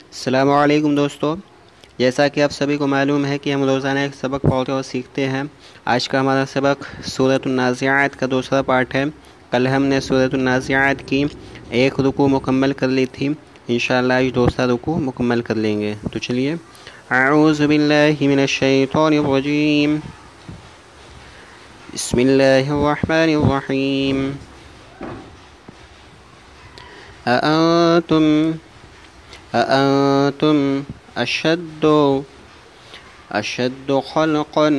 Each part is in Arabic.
अस्सलामु अलैकुम दोस्तों। जैसा कि आप सभी को मालूम है कि हम रोज़ाना एक सबक पढ़ते और सीखते हैं। आज का हमारा सबक सूरतुन नाज़िआत का दूसरा पार्ट है। कल हमने सूरतुन नाज़िआत की एक रुकू मुकम्मल कर ली थी। इंशाअल्लाह आज दूसरा रुकू मुकम्मल कर लेंगे। तो चलिए, अऊज़ु बिल्लाहि मिनश शैतानिर रजीम, बिस्मिल्लाहिर रहमानिर रहीम। अअंतुम अशद्दु खल्क़न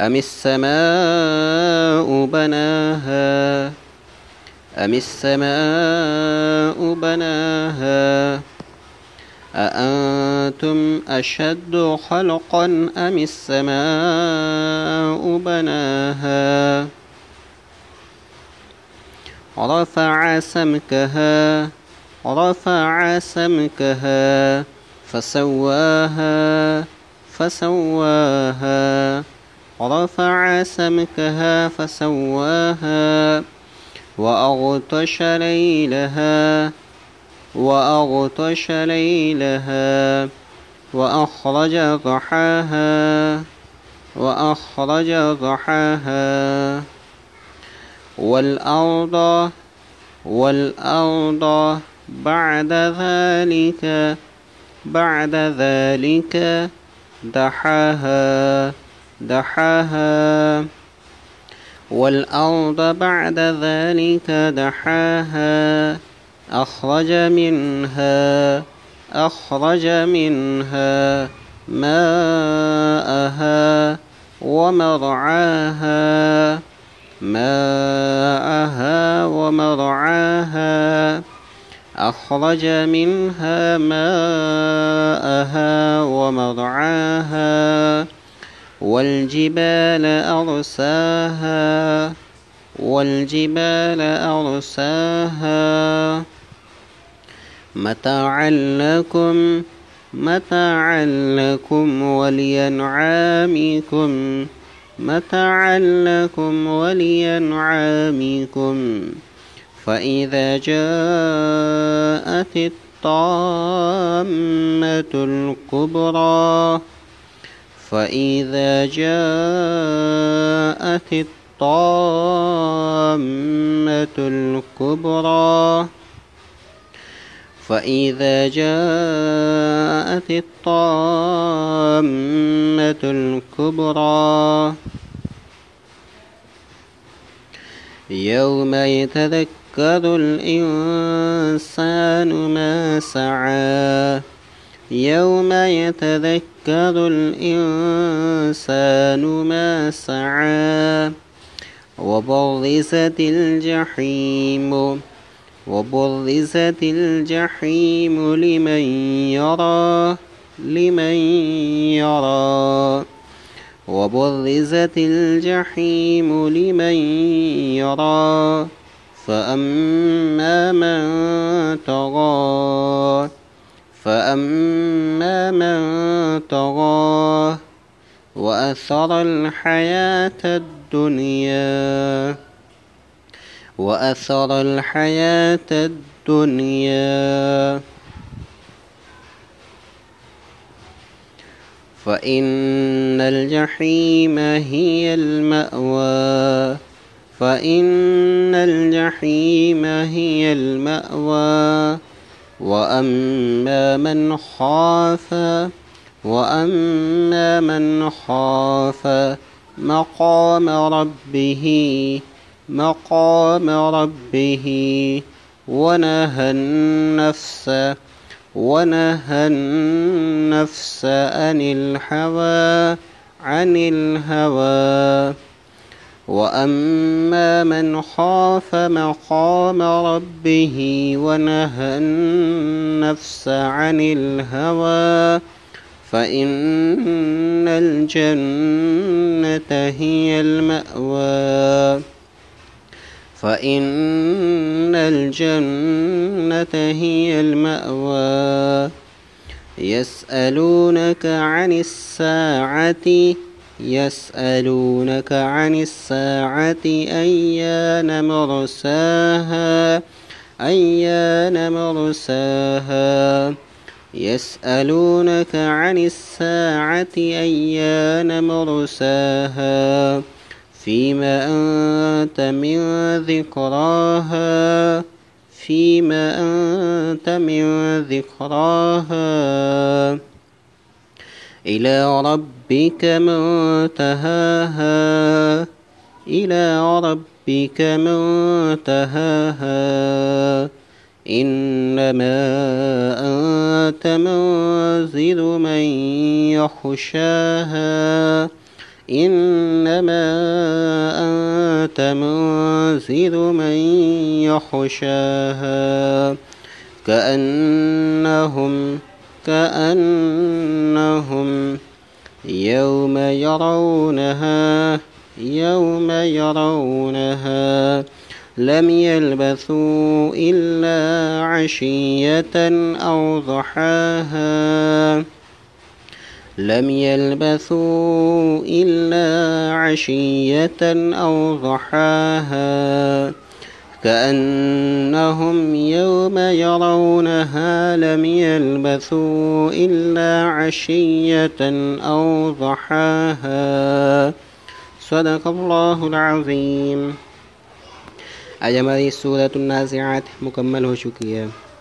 अमिस्समाउ बनाहा अअंतुम अशद्दु खल्क़न अमिस्समाउ बनाहा رفع سمكها فسواها رفع سمكها فسواها وأغطش ليلها وأخرج ضحاها والأرض بعد ذلك دحاها والأرض بعد ذلك دحاها أخرج منها ماءها ومرعاها أخرج منها ماءها ومرعاها والجبال أرساها متاعا لكم ولأنعامكم فإذا جاءت الطامة الكبرى يوم يتذكر الإنسان ما سعى وبرزت الجحيم لمن يرى فأما من طغى وأثر الحياة الدنيا فإن الجحيم هي المأوى وأما من خاف مقام ربه ونهى النفس عن الهوى وأما من خاف مقام ربه ونهى النفس عن الهوى فإن الجنة هي المأوى يسألونك عن الساعة أيان مرساها أيان مرساها يسألونك عن الساعة أيان مرساها فيما أنت من ذكراها إلى ربك منتهاها إنما أنت منذر من يخشاها كأنهم يوم يرونها لم يلبثوا إلا عشية أو ضحاها كأنهم يوم يرونها لم يلبثوا إلا عشية أو ضحاها. صدق الله العظيم. आज हमारी सूरत नाज़िआत मुकम्मल हो चुकी है।